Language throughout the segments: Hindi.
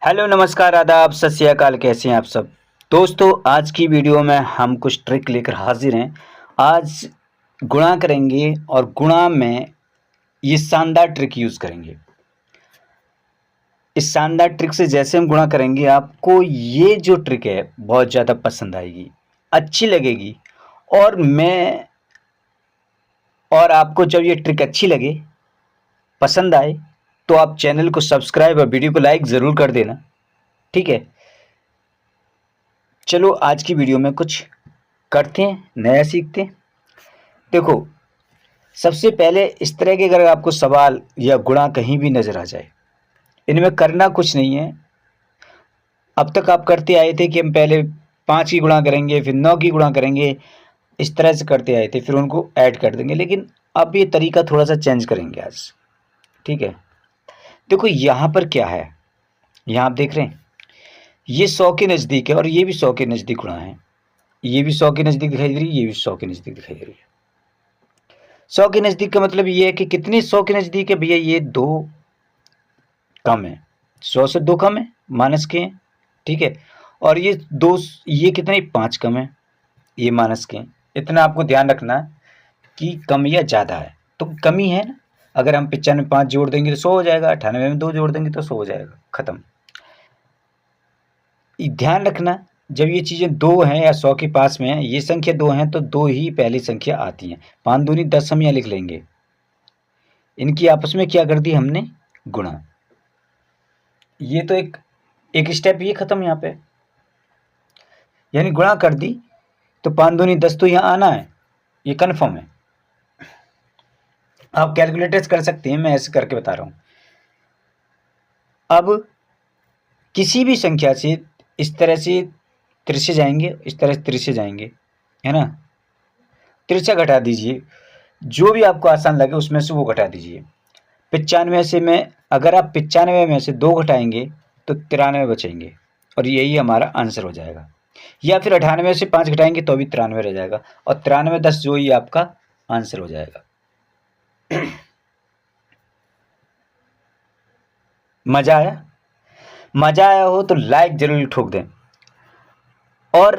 हेलो नमस्कार आदाब सत श्री अकाल। कैसे हैं आप सब दोस्तों। आज की वीडियो में हम कुछ ट्रिक लेकर हाजिर हैं। आज गुणा करेंगे और गुणा में ये शानदार ट्रिक यूज़ करेंगे। इस शानदार ट्रिक से जैसे हम गुणा करेंगे आपको ये जो ट्रिक है बहुत ज़्यादा पसंद आएगी, अच्छी लगेगी। और आपको जब ये ट्रिक अच्छी लगे, पसंद आए, तो आप चैनल को सब्सक्राइब और वीडियो को लाइक ज़रूर कर देना। ठीक है, चलो आज की वीडियो में कुछ करते हैं, नया सीखते हैं। देखो, सबसे पहले इस तरह के अगर आपको सवाल या गुणा कहीं भी नज़र आ जाए, इनमें करना कुछ नहीं है। अब तक आप करते आए थे कि हम पहले 5 की गुणा करेंगे, फिर 9 की गुणा करेंगे, इस तरह से करते आए थे, फिर उनको ऐड कर देंगे। लेकिन अब ये तरीका थोड़ा सा चेंज करेंगे आज। ठीक है, देखो यहाँ पर क्या है, यहाँ आप देख रहे हैं ये 100 के नज़दीक है और ये भी 100 के नज़दीक गुणा है। ये भी 100 के नज़दीक दिखाई दे रही है, ये भी 100 के नज़दीक दिखाई दे रही है। 100 के नज़दीक का मतलब ये है कि कितनी 100 के नज़दीक है भैया, ये 2 कम है, 100 से 2 कम है, माइनस के हैं। ठीक है, और ये 2, ये कितने 5 कम है, ये माइनस के हैं। इतना आपको ध्यान रखना कि कम या ज़्यादा है तो कमी है ना। अगर हम 95 में 5 जोड़ देंगे तो 100 हो जाएगा, 98 में 2 जोड़ देंगे तो 100 हो जाएगा, ख़त्म। ध्यान रखना, जब ये चीज़ें 2 हैं या 100 के पास में है, ये संख्या 2 हैं तो 2 ही पहली संख्या आती हैं। 5 दूनी 10 हम यहाँ लिख लेंगे। इनकी आपस में क्या कर दी हमने, गुणा। ये तो एक स्टेप ये खत्म यहाँ पे, यानी गुणा कर दी तो 5 दूनी 10 तो यहाँ आना है, ये कन्फर्म है। आप कैलकुलेटर्स कर सकते हैं, मैं ऐसे करके बता रहा हूँ। अब किसी भी संख्या से इस तरह से तिरछे जाएंगे, इस तरह से तिरछे जाएंगे, है ना। तिरछा घटा दीजिए, जो भी आपको आसान लगे उसमें से वो घटा दीजिए। 95 से में अगर आप 95 में से 2 घटाएंगे तो 93 बचेंगे और यही हमारा आंसर हो जाएगा। या फिर 98 से 5 घटाएंगे तो भी 93 रह जाएगा और 93 10 जो ही आपका आंसर हो जाएगा। मज़ा आया? मज़ा आया हो तो लाइक जरूर ठोक दें। और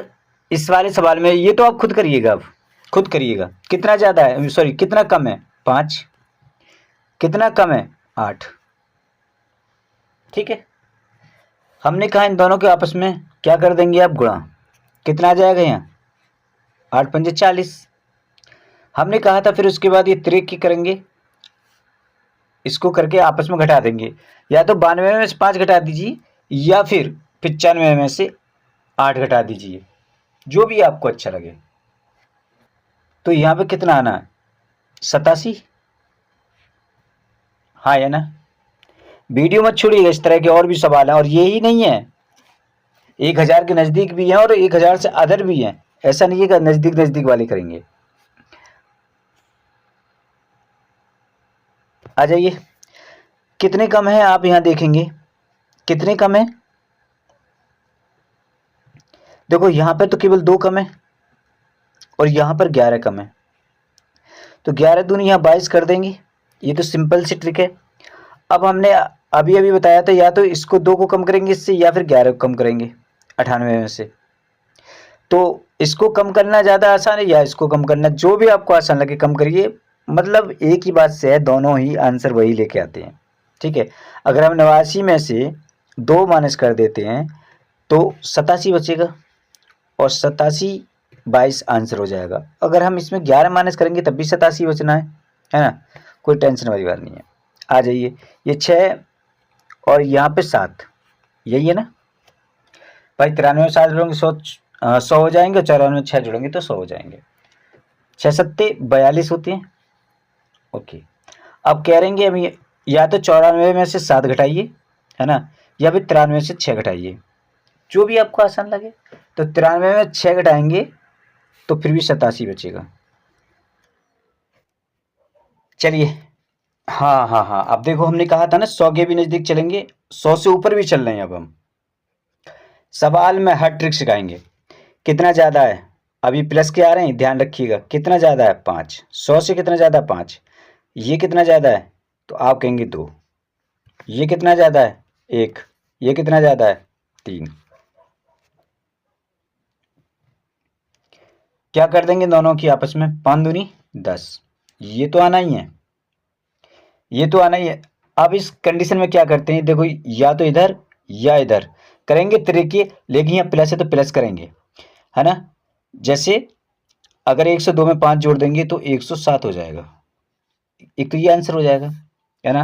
इस वाले सवाल में ये तो आप खुद करिएगा, अब खुद करिएगा। कितना ज़्यादा है, सॉरी कितना कम है, 5। कितना कम है, 8। ठीक है, हमने कहा इन दोनों के आपस में क्या कर देंगे आप, गुणा। कितना आ जाएगा यहाँ, 8 पंजे 40। हमने कहा था फिर उसके बाद ये त्रिक करेंगे, इसको करके आपस में घटा देंगे। या तो 92 में से 5 घटा दीजिए या फिर 95 में से 8 घटा दीजिए, जो भी आपको अच्छा लगे। तो यहाँ पे कितना आना है, 87। हाँ या ना। वीडियो मत छोड़िएगा, इस तरह के और भी सवाल हैं और यही नहीं है, 1000 के नज़दीक भी हैं और 1000 से अदर भी हैं। ऐसा नहीं है कि नज़दीक नज़दीक वाले करेंगे। आ जाइए, कितने कम है आप यहाँ देखेंगे, कितने कम है। देखो यहाँ पर तो केवल 2 कम है और यहाँ पर 11 कम है, तो 11 दूनी यहाँ 22 कर देंगे। ये तो सिंपल सी ट्रिक है। अब हमने अभी अभी बताया था, या तो इसको 2 को कम करेंगे इससे या फिर 11 को कम करेंगे 98 में से। तो इसको कम करना ज़्यादा आसान है या इसको कम करना, जो भी आपको आसान लगे कम करिए। मतलब एक ही बात से है, दोनों ही आंसर वही लेके आते हैं। ठीक है, अगर हम 89 में से 2 माइनस कर देते हैं तो 87 बचेगा और 87 22 आंसर हो जाएगा। अगर हम इसमें 11 माइनस करेंगे तब भी 87 बचना है ना। कोई टेंशन वाली बात नहीं है। आ जाइए, ये 6 और यहाँ पे 7, यही है ना भाई। 93 में 7 जोड़ेंगे 100 हो जाएंगे, 94 में 6 जोड़ेंगे तो 100 हो जाएंगे। 6 सत्ते 42 होते हैं। ओके, अब कह रहेंगे हम या तो 94 में से 7 घटाइए, है ना, या फिर 93 में से 6 घटाइए, जो भी आपको आसान लगे। तो 93 में 6 घटाएंगे तो फिर भी 87 बचेगा। चलिए, हाँ हाँ हाँ, अब देखो हमने कहा था ना 100 के भी नज़दीक चलेंगे, 100 से ऊपर भी चल रहे हैं। अब हम सवाल में हर ट्रिक सिखाएंगे। कितना ज़्यादा है, अभी प्लस के आ रहे हैं, ध्यान रखिएगा। कितना ज़्यादा है, 5। 100 से कितना ज़्यादा, 5। ये कितना ज़्यादा है तो आप कहेंगे 2। ये कितना ज़्यादा है, 1। ये कितना ज़्यादा है 3। क्या कर देंगे दोनों की आपस में, 5 दूनी 10। ये तो आना ही है, ये तो आना ही है। अब इस कंडीशन में क्या करते हैं, देखो या तो इधर या इधर करेंगे तरीके, लेकिन यहाँ प्लस है तो प्लस करेंगे, है ना। जैसे अगर 102 में 5 जोड़ देंगे तो 107 हो जाएगा। एक तो ये आंसर हो जाएगा, है ना।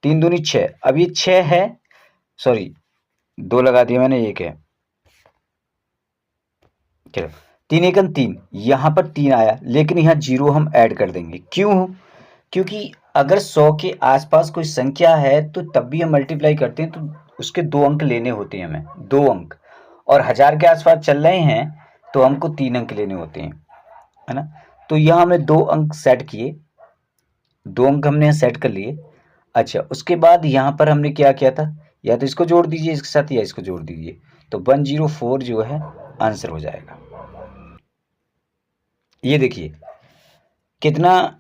3 दूनी 6, अब ये 6 है, सॉरी 2 लगा दिया मैंने, 1 है, चलो 3 एकम 3, यहाँ पर 3 आया, लेकिन यहाँ 0 हम ऐड कर देंगे। क्यों? क्योंकि अगर 100 के आसपास कोई संख्या है तो तब भी हम मल्टीप्लाई करते हैं तो उसके 2 अंक लेने होते हैं हमें, 2 अंक। और 1000 के आसपास चल रहे हैं तो हमको 3 अंक लेने होते हैं, है ना। तो यहाँ हमने 2 अंक सेट किए, 2 अंक हमने यहाँ सेट कर लिए। अच्छा, उसके बाद यहाँ पर हमने क्या किया था, या तो इसको जोड़ दीजिए इसके साथ या इसको जोड़ दीजिए, तो 104 जो है आंसर हो जाएगा। ये देखिए कितना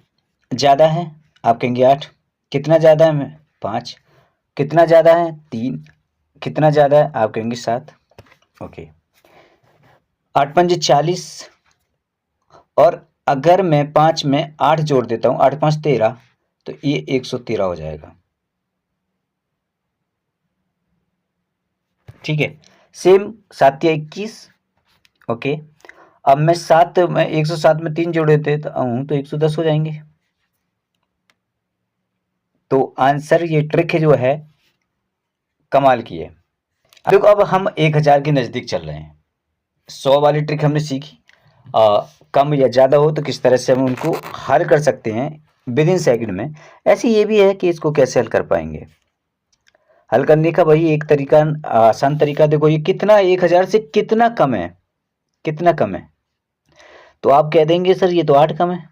ज़्यादा है, आप कहेंगे 8, कितना ज़्यादा है 5, कितना ज़्यादा है 3, कितना ज़्यादा है आप कहेंगे 7। ओके, 8 पंजे 40, और अगर मैं 5 में 8 जोड़ देता हूँ, 8 5 13, तो ये 113 हो जाएगा। ठीक है, सेम 7 या 21। ओके, अब मैं 7 में 107 में 3 जोड़ देते तो 110 हो जाएंगे। तो आंसर, ये ट्रिक जो है कमाल की है। देखो अब हम 1000 के नज़दीक चल रहे हैं, 100 वाली ट्रिक हमने सीखी, कम या ज़्यादा हो तो किस तरह से हम उनको हल कर सकते हैं विद इन सेकेंड में। ऐसे ये भी है कि इसको कैसे हल कर पाएंगे। हल करने का वही एक तरीका, आसान तरीका, देखो ये कितना 1000 से कितना कम है, कितना कम है, तो आप कह देंगे सर ये तो 8 कम है,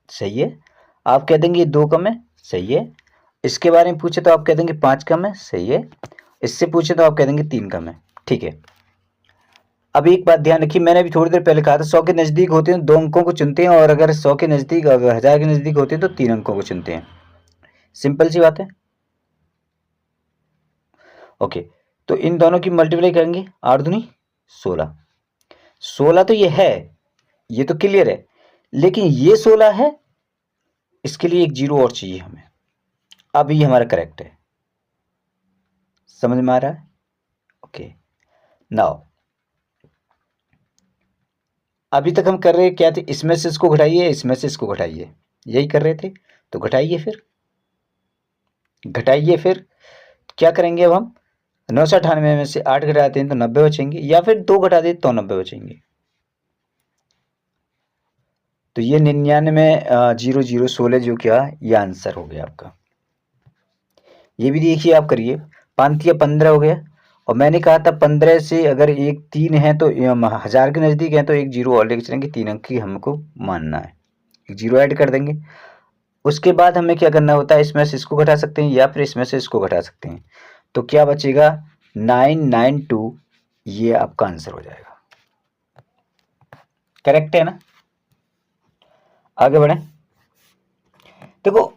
सही है। आप कह देंगे 2 कम है, सही है। इसके बारे में पूछे तो आप कह देंगे 5 कम है, सही है। इससे पूछे तो आप कह देंगे 3 कम है, ठीक है। अब एक बात ध्यान रखिए, मैंने अभी थोड़ी देर पहले कहा था 100 के नज़दीक होते हैं 2 अंकों को चुनते हैं, और अगर 100 के नज़दीक, अगर 1000 के नज़दीक होते हैं तो 3 अंकों को चुनते हैं। सिंपल सी बात है। ओके, तो इन दोनों की मल्टीप्लाई करेंगे, 8 दूनी 16, 16 तो ये है, ये तो क्लियर है, लेकिन ये 16 है, इसके लिए एक 0 और चाहिए हमें। अब ये हमारा करेक्ट है, समझ में आ रहा है। ओके, नाउ अभी तक हम कर रहे क्या थे, इसमें से इसको घटाइए, इसमें से इसको घटाइए, यही कर रहे थे। तो घटाइए, फिर घटाइए, फिर क्या करेंगे अब हम, 998 में से 8 घटाते हैं तो 90 बचेंगे, या फिर 2 घटा दें तो 90 बचेंगे। तो ये 99 0 0 16 जो क्या, ये आंसर हो गया आपका। ये भी देखिए आप करिए, 5 या 15 हो गया, और मैंने कहा था 15 से अगर एक 3 है तो 1000 के नज़दीक है तो एक 0 और लेके चलेंगे, 3 अंक की हमको मानना है, एक 0 ऐड कर देंगे। उसके बाद हमें क्या करना होता है, इसमें से इसको घटा सकते हैं या फिर इसमें से इसको घटा सकते हैं, तो क्या बचेगा 992, ये आपका आंसर हो जाएगा। करेक्ट है ना। आगे बढ़े, देखो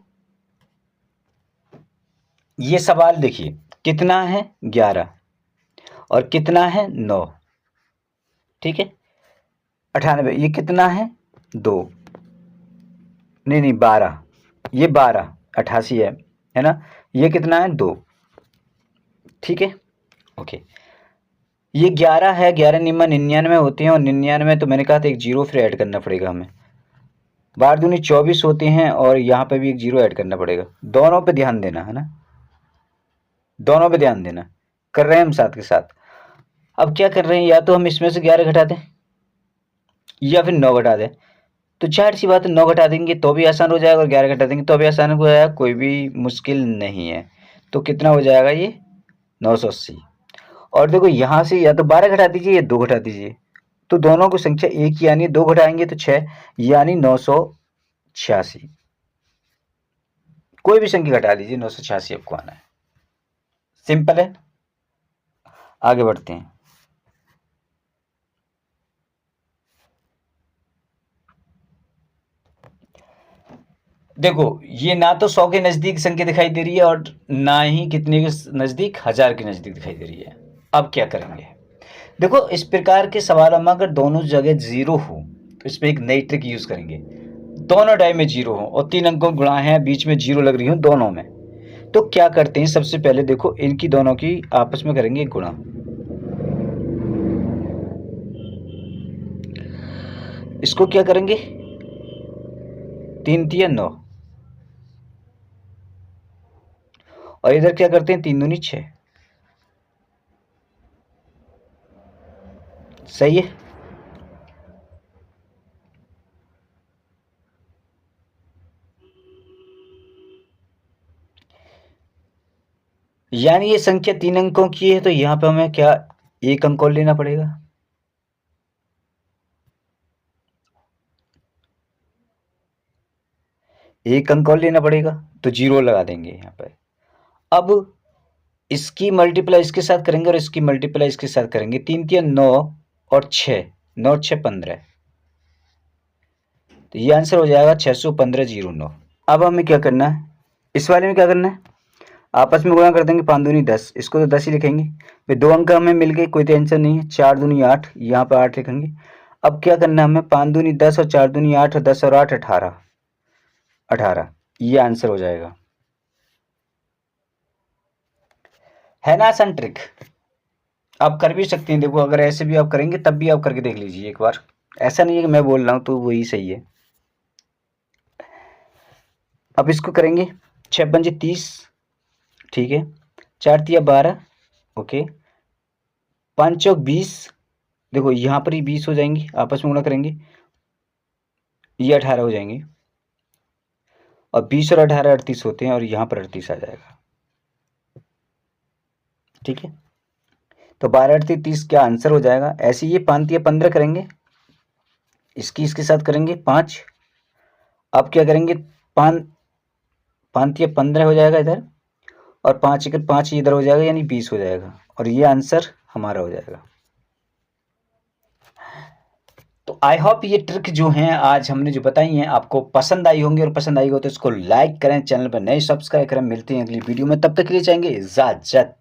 ये सवाल देखिए, कितना है 11 और कितना है 9, ठीक है। 98, ये कितना है 2, नहीं नहीं 12, ये 12, 88 है ना। ये कितना है 2, ठीक है। ओके, ये 11 है, 11 निम्न 99 होते हैं, और 99 तो मैंने कहा था एक 0 फिर ऐड करना पड़ेगा हमें, 12 दूनी 24 होते हैं, और यहाँ पे भी एक 0 ऐड करना पड़ेगा। दोनों पे ध्यान देना है ना, दोनों पे ध्यान देना, कर रहे हैं हम साथ के साथ। अब क्या कर रहे हैं, या तो हम इसमें से 11 घटा दें या फिर 9 घटा दें, तो जाहिर सी बात है 9 घटा देंगे तो भी आसान हो जाएगा, और 11 घटा देंगे तो भी आसान हो जाएगा, कोई भी मुश्किल नहीं है। तो कितना हो जाएगा ये 980। और देखो यहाँ से या तो 12 घटा दीजिए या 2 घटा दीजिए, तो दोनों की संख्या एक ही, यानी 2 घटाएंगे तो 6, यानी 986। कोई भी संख्या घटा लीजिए, 986 आपको आना है। सिंपल है, आगे बढ़ते हैं। देखो ये ना तो 100 के नज़दीक संख्या दिखाई दे रही है और ना ही कितने के नज़दीक, 1000 के नज़दीक दिखाई दे रही है। अब क्या करेंगे? देखो इस प्रकार के सवालों में अगर दोनों जगह जीरो हो तो इसमें एक नई ट्रिक यूज करेंगे। दोनों टाइम में जीरो हो और 3 अंकों गुणा है, बीच में जीरो लग रही हो दोनों में, तो क्या करते हैं? सबसे पहले देखो इनकी दोनों की आपस में करेंगे गुणा। इसको क्या करेंगे? 3 तिया 9 और इधर क्या करते हैं? 3 दूनी 6। सही है। यानी ये संख्या 3 अंकों की है तो यहां पे हमें क्या 1 अंक और लेना पड़ेगा। एक अंक और लेना पड़ेगा तो जीरो लगा देंगे यहाँ पे। अब इसकी मल्टीप्लाई इसके साथ करेंगे और इसकी मल्टीप्लाई इसके साथ करेंगे। 3 तिया 9 और 6, 9 6 15, तो ये आंसर हो जाएगा 615 09। अब हमें क्या करना है? इस वाले में क्या करना है? आपस में गुणा कर देंगे। 5 दूनी 10, इसको तो 10 ही लिखेंगे भाई। 2 अंक हमें मिल गए, कोई टेंशन नहीं है। 4 दूनी 8, यहाँ पर 8 लिखेंगे। अब क्या करना है हमें? 5 दूनी 10 और 4 दूनी 8 और 10 और 8 18, 18 ये आंसर हो जाएगा। है ना आसान ट्रिक? आप कर भी सकते हैं। देखो अगर ऐसे भी आप करेंगे तब भी आप करके देख लीजिए एक बार। ऐसा नहीं है कि मैं बोल रहा हूँ तो वही सही है। अब इसको करेंगे 6 पंजे 30, ठीक है। 4 तिया 12, ओके। 5 चौक 20, देखो यहाँ पर ही 20 हो जाएंगे, आपस में गुणा करेंगे, ये 18 हो जाएंगे। और 20 और 18 38 होते हैं और यहाँ पर 38 आ जाएगा, ठीक है। तो 12 38 30 क्या आंसर हो जाएगा। ऐसे ये 5 तिया 15 करेंगे, इसकी इसके साथ करेंगे 5। अब क्या करेंगे? 5 5 तिया 15 हो जाएगा इधर, और 5 एक 5 इधर हो जाएगा, यानी 20 हो जाएगा और ये आंसर हमारा हो जाएगा। तो आई होप ये ट्रिक जो हैं आज हमने जो बताई हैं आपको पसंद आई होंगी, और पसंद आई हो तो इसको लाइक करें, चैनल पर नए सब्सक्राइब करें। मिलते हैं अगली वीडियो में, तब तक के लिए चाहेंगे इजाजत।